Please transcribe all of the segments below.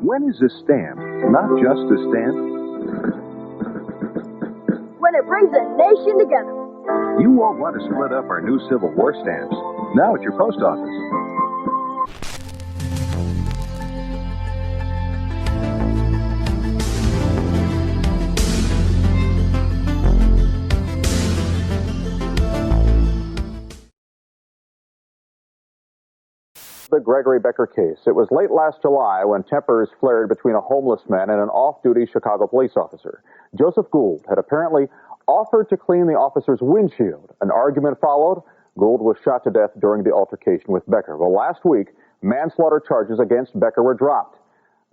When is a stamp not just a stamp? When it brings a nation together. You won't want to split up our new Civil War stamps. Now at your post office. The Gregory Becker case. It was late last July when tempers flared between a homeless man and an off-duty Chicago police officer. Joseph Gould had apparently offered to clean the officer's windshield. An argument followed. Gould was shot to death during the altercation with Becker. Well, last week, manslaughter charges against Becker were dropped.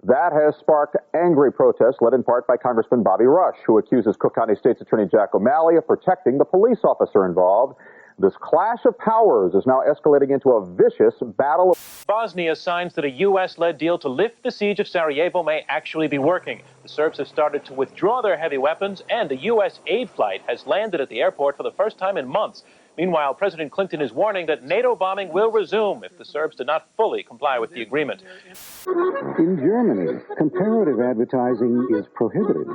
That has sparked angry protests led in part by Congressman Bobby Rush, who accuses Cook County State's Attorney Jack O'Malley of protecting the police officer involved. This clash of powers is now escalating into a vicious battle. Bosnia signs that a U.S.-led deal to lift the siege of Sarajevo may actually be working. The Serbs have started to withdraw their heavy weapons, and a U.S. aid flight has landed at the airport for the first time in months. Meanwhile, President Clinton is warning that NATO bombing will resume if the Serbs do not fully comply with the agreement. In Germany, comparative advertising is prohibited.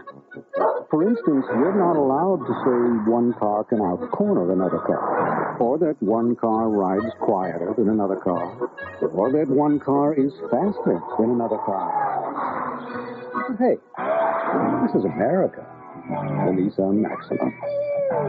For instance, you're not allowed to say one car can outcorner another car, or that one car rides quieter than another car, or that one car is faster than another car. Hey, this is America. The Nissan Maxima.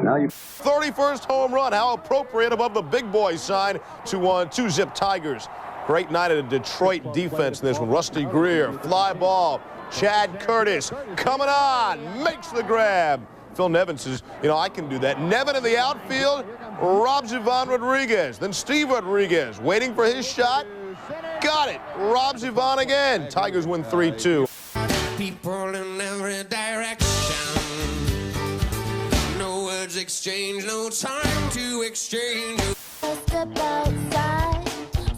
Now you 31st home run, how appropriate above the big boy sign to two-zip Tigers. Great night of the Detroit defense in this one. Rusty Greer, fly ball. Chad Curtis coming on, makes the grab. Phil Nevin says, I can do that. Nevin in the outfield, robs Ivan Rodriguez. Then Steve Rodriguez waiting for his shot. Got it. Robs Ivan again. Tigers win 3-2. People in every direction. No words exchanged, no time to exchange. Step outside,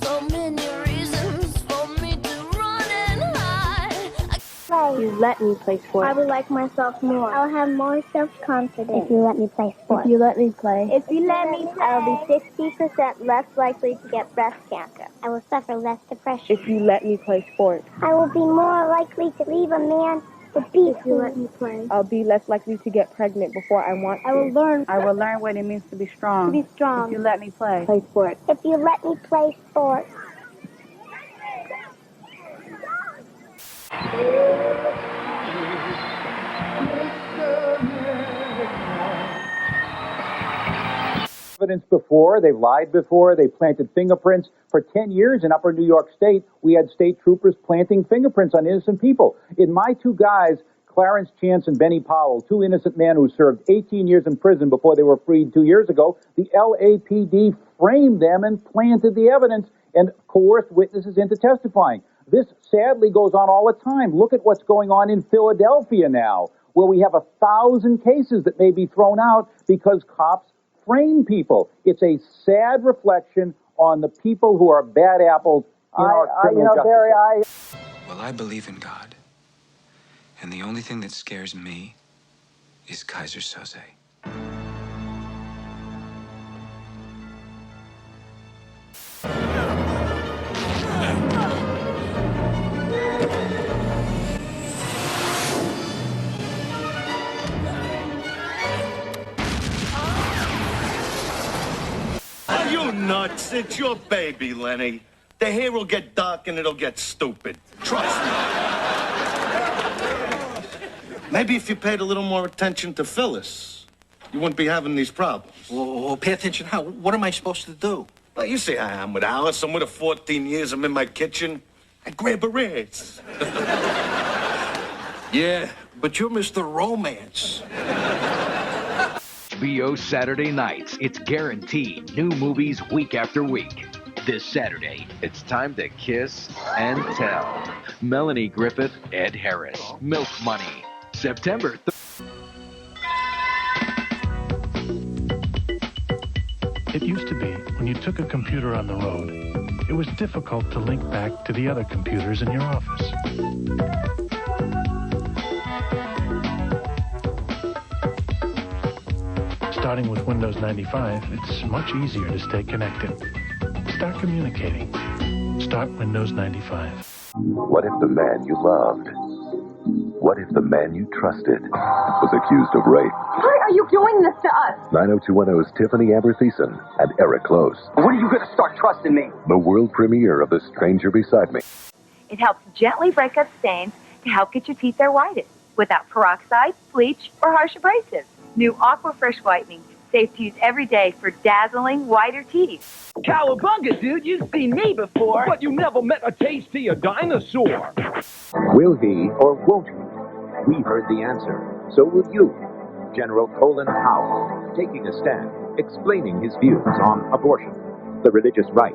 so many reasons for me to run and hide. You let me play sports. I would like myself more. I'll have more self-confidence. If you let me play sports. If you let me play. If you let me play. I will be 60% less likely to get breast cancer. I will suffer less depression. If you let me play sports. I will be more likely to leave a man with beef. If you let me play. I'll be less likely to get pregnant before I want to. I will learn. I will learn what it means to be strong. To be strong. If you let me play. Play sports. If you let me play sports. Evidence before, they've lied before, they planted fingerprints. For 10 years in upper New York State, we had state troopers planting fingerprints on innocent people. In my two guys, Clarence Chance and Benny Powell, two innocent men who served 18 years in prison before they were freed 2 years ago, the LAPD framed them and planted the evidence and coerced witnesses into testifying. This sadly goes on all the time. Look at what's going on in Philadelphia now, where we have 1,000 cases that may be thrown out because cops frame people. It's a sad reflection on the people who are bad apples in our criminal justice system. Well, I believe in God. And the only thing that scares me is Kaiser Soze. Nuts, it's your baby, Lenny. The hair will get dark and it'll get stupid. Trust me. Maybe if you paid a little more attention to Phyllis, you wouldn't be having these problems. Well, pay attention how? What am I supposed to do? Well, you see how I am with Alice. I'm with her 14 years. I'm in my kitchen. I grab her ass. Yeah, but you're Mr. Romance. HBO Saturday nights. It's guaranteed new movies week after week. This Saturday, it's time to kiss and tell. Melanie Griffith, Ed Harris, Milk Money. September 3rd. It used to be, when you took a computer on the road, it was difficult to link back to the other computers in your office. Starting with Windows 95, it's much easier to stay connected. Start communicating. Start Windows 95. What if the man you loved, what if the man you trusted was accused of rape? Why are you doing this to us? 90210's Tiffany Amber Thiessen and Eric Close. When are you going to start trusting me? The world premiere of The Stranger Beside Me. It helps gently break up stains to help get your teeth their whitest without peroxide, bleach, or harsh abrasives. New Aquafresh whitening, safe to use every day for dazzling whiter teeth. Cowabunga, dude, you've seen me before, but you never met a tastier dinosaur. Will he or won't he? We heard the answer. So will you. General Colin Powell, taking a stand, explaining his views on abortion, the religious right,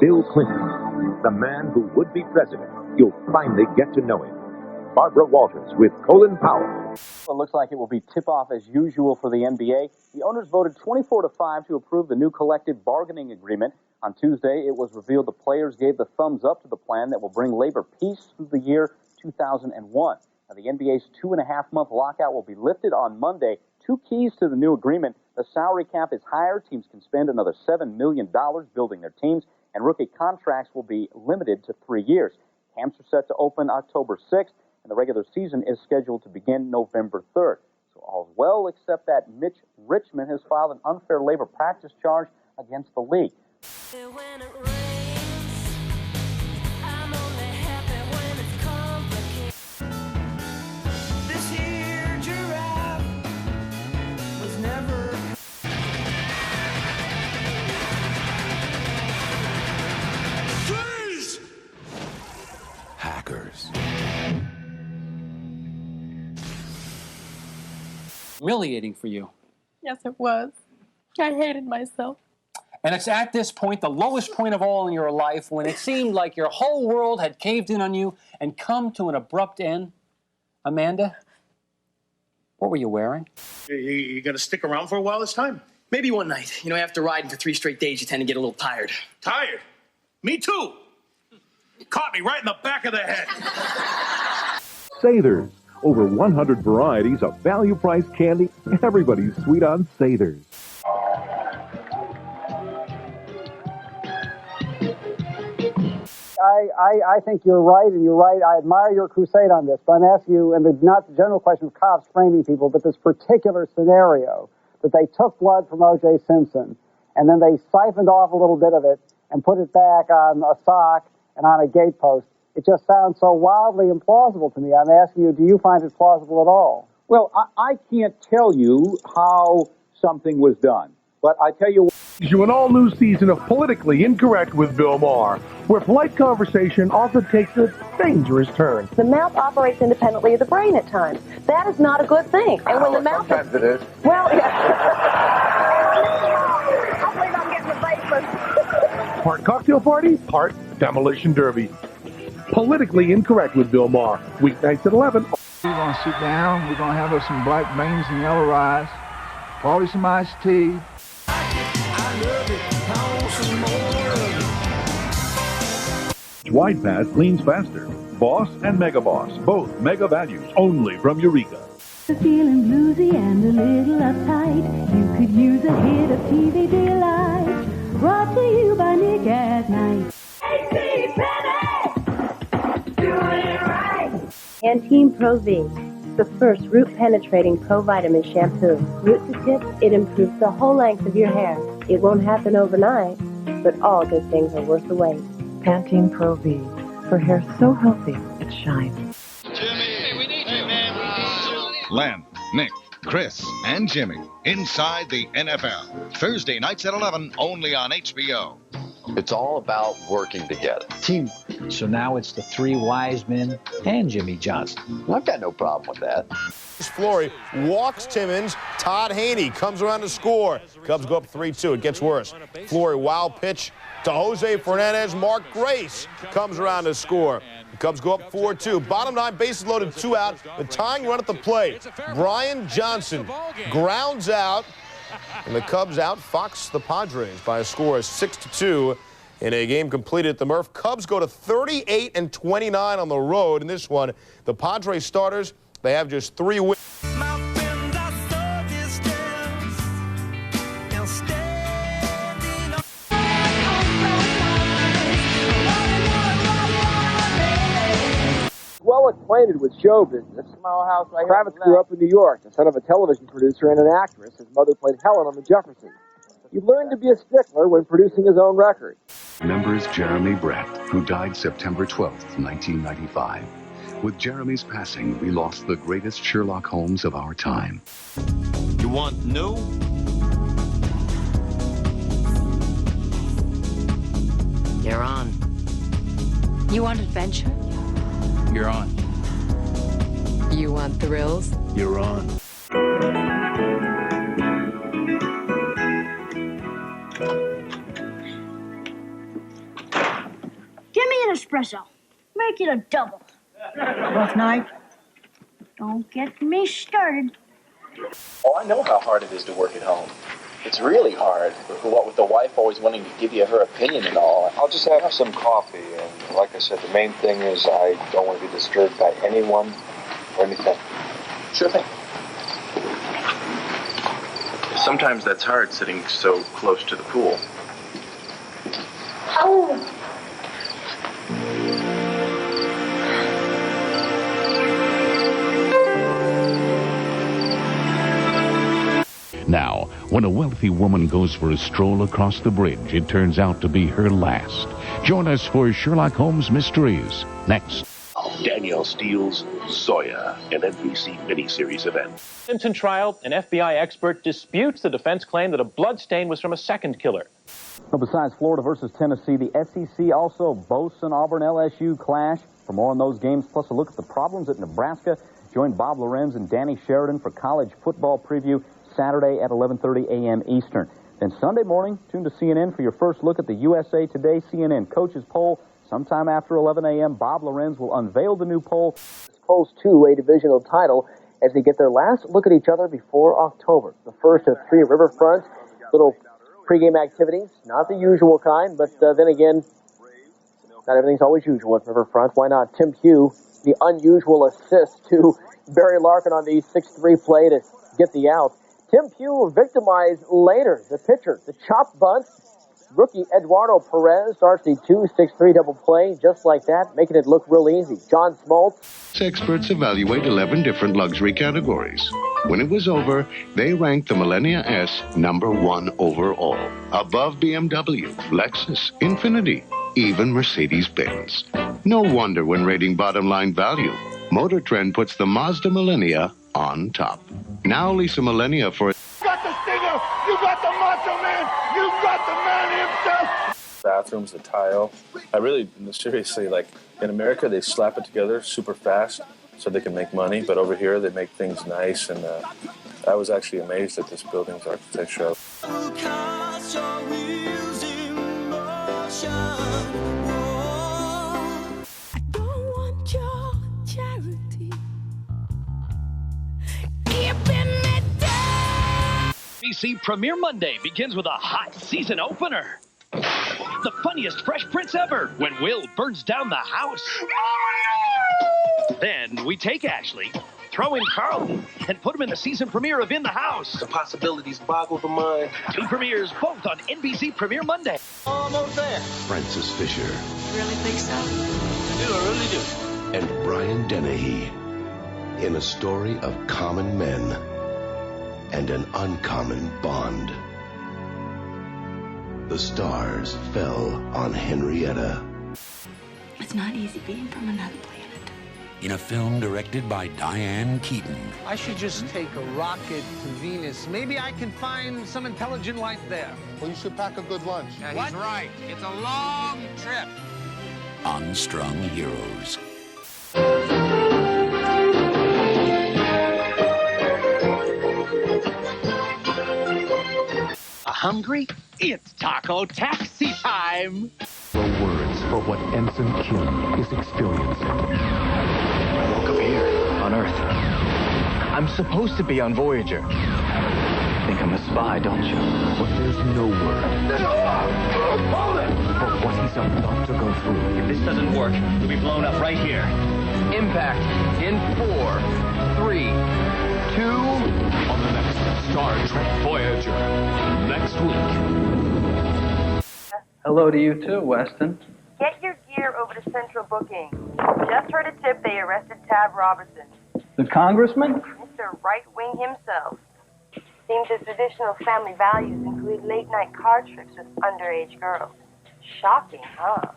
Bill Clinton, the man who would be president. You'll finally get to know him. Barbara Walters with Colin Powell. It looks like it will be tip-off as usual for the NBA. The owners voted 24-5 to approve the new collective bargaining agreement. On Tuesday, it was revealed the players gave the thumbs up to the plan that will bring labor peace through the year 2001. Now, the NBA's 2.5-month lockout will be lifted on Monday. Two keys to the new agreement: the salary cap is higher. Teams can spend another $7 million building their teams, and rookie contracts will be limited to 3 years. Camps are set to open October 6th. And the regular season is scheduled to begin November 3rd. So all's well, except that Mitch Richmond has filed an unfair labor practice charge against the league. This here giraffe was never... Freeze! Hackers. Humiliating for you. Yes, it was. I hated myself. And it's at this point, the lowest point of all in your life, when it seemed like your whole world had caved in on you and come to an abrupt end. Amanda, what were you wearing? You going to stick around for a while this time? Maybe one night. You know, after riding for 3 straight days, you tend to get a little tired. Tired? Me too. Caught me right in the back of the head. Sathers. Over 100 varieties of value-priced candy. Everybody's sweet on Sathers. I think you're right, and you're right. I admire your crusade on this, but I'm asking you, and not the general question of cops framing people, but this particular scenario, that they took blood from O.J. Simpson, and then they siphoned off a little bit of it and put it back on a sock and on a gatepost. It just sounds so wildly implausible to me. I'm asking you, do you find it plausible at all? Well, I can't tell you how something was done, but I tell you... You an all-new season of Politically Incorrect with Bill Maher, where polite conversation often takes a dangerous turn. The mouth operates independently of the brain at times. That is not a good thing. And when the mouth... Sometimes it is. Well, yeah. Hopefully I'm getting the bracelet. Part cocktail party, part demolition derby. Politically Incorrect with Bill Maher, weeknights at 11. We're going to sit down. We're going to have us some black beans and yellow rice, probably some iced tea. Wide Pass cleans faster. Boss and Mega Boss, both mega values, only from Eureka. Feeling bluesy and a little uptight, you could use a hit of TV Delight, brought to you by Nick at Night. Hey, Penny! Doing it right! Pantene Pro V, the first root-penetrating pro-vitamin shampoo. Root to tip, it improves the whole length of your hair. It won't happen overnight, but all good things are worth the wait. Pantene Pro V, for hair so healthy it shines. Len, Nick, Chris, and Jimmy inside the NFL. Thursday nights at 11, only on HBO. It's all about working together. Team. So now it's the 3 wise men and Jimmy Johnson. I've got no problem with that. Flory walks Timmons. Todd Haney comes around to score. Cubs go up 3-2. It gets worse. Flory, wild pitch to Jose Fernandez. Mark Grace comes around to score. The Cubs go up 4-2. Bottom 9, bases loaded, 2 out. The tying run at the plate. Brian Johnson grounds out, and the Cubs outfox the Padres by a score of 6-2 in a game completed at the Murph. Cubs go to 38-29 on the road. In this one, the Padres starters, they have just 3 wins. well acquainted with show business. Small house right Kravitz grew up in New York, the son of a television producer and an actress. His mother played Helen on The Jeffersons. He learned to be a stickler when producing his own record. Remembers Jeremy Brett, who died September 12th, 1995. With Jeremy's passing, we lost the greatest Sherlock Holmes of our time. You want new? You're on. You want adventure? You're on. You want thrills? You're on. Give me an espresso. Make it a double. Rough night? Don't get me started. Oh, I know how hard it is to work at home. It's really hard, what with the wife always wanting to give you her opinion and all. I'll just have some coffee, and like I said, the main thing is I don't want to be disturbed by anyone or anything. Sure thing. Sometimes that's hard, sitting so close to the pool. Oh! Now, when a wealthy woman goes for a stroll across the bridge, it turns out to be her last. Join us for Sherlock Holmes Mysteries, next. Danielle Steele's Zoya, an NBC miniseries event. Simpson trial, an FBI expert disputes the defense claim that a blood stain was from a second killer. Well, besides Florida versus Tennessee, the SEC also boasts an Auburn-LSU clash. For more on those games, plus a look at the problems at Nebraska, join Bob Lorenz and Danny Sheridan for college football preview Saturday at 11:30 a.m. Eastern. Then Sunday morning, tune to CNN for your first look at the USA Today CNN Coaches Poll. Sometime after 11 a.m., Bob Lorenz will unveil the new poll. This polls to a divisional title as they get their last look at each other before October. The first of three riverfront little pregame activities. Not the usual kind, but then again, not everything's always usual at Riverfront. Why not? Tim Pugh, the unusual assist to Barry Larkin on the 6-3 play to get the out. Tim Pugh victimized later. The pitcher, the chop bunt. Rookie Eduardo Perez starts the 2-6-3 double play just like that, making it look real easy. John Smoltz. Experts evaluate 11 different luxury categories. When it was over, they ranked the Millennia S #1 overall, above BMW, Lexus, Infiniti, even Mercedes-Benz. No wonder when rating bottom line value, Motor Trend puts the Mazda Millennia on top. Now Lisa Millennia for... You got the Stinger! You got the Macho Man! You got the man himself! Bathrooms, the tile. I really, seriously, like, in America, they slap it together super fast so they can make money, but over here, they make things nice, and I was actually amazed at this building's architecture. NBC Premiere Monday begins with a hot season opener. The funniest Fresh Prince ever when Will burns down the house. Then we take Ashley, throw in Carlton, and put him in the season premiere of In the House. The possibilities boggle the mind. 2 premieres both on NBC Premiere Monday. Almost there. Francis Fisher. Really think so? I really do. And Brian Dennehy in a story of common men and an uncommon bond. The stars fell on Henrietta. It's not easy being from another planet. In a film directed by Diane Keaton. I should just take a rocket to Venus. Maybe I can find some intelligent life there. Well, you should pack a good lunch. Yeah, he's right. It's a long trip. Unstrung Heroes. Hungry? It's taco taxi time! The words for what Ensign Kim is experiencing. I woke up here, on Earth. I'm supposed to be on Voyager. Think I'm a spy, don't you? But there's no word for what he's about to go through. If this doesn't work, we'll be blown up right here. Impact in 4, 3, 2... On the next Star Trek Voyager, next week. Hello to you too, Weston. Get your gear Tastier over to Central Booking. Just heard a tip they arrested Tab Robertson. The Congressman? Mr. Right-Wing himself. Seems his traditional family values include late-night card tricks with underage girls. Shocking, huh?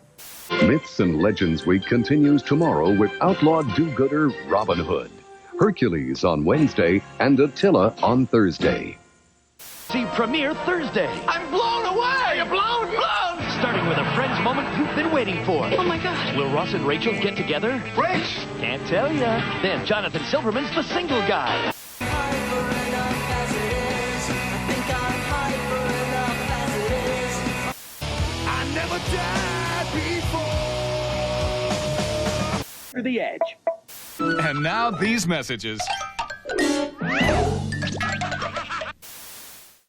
Myths and Legends Week continues tomorrow with outlaw do-gooder Robin Hood, Hercules on Wednesday, and Attila on Thursday. See premiere Thursday. I'm blown away! You're blown! Starting with a friend's moment you've been waiting for. Oh my God! Will Ross and Rachel get together? Rich! Can't tell ya. Then Jonathan Silverman's The Single Guy. I never died before. The Edge. And now these messages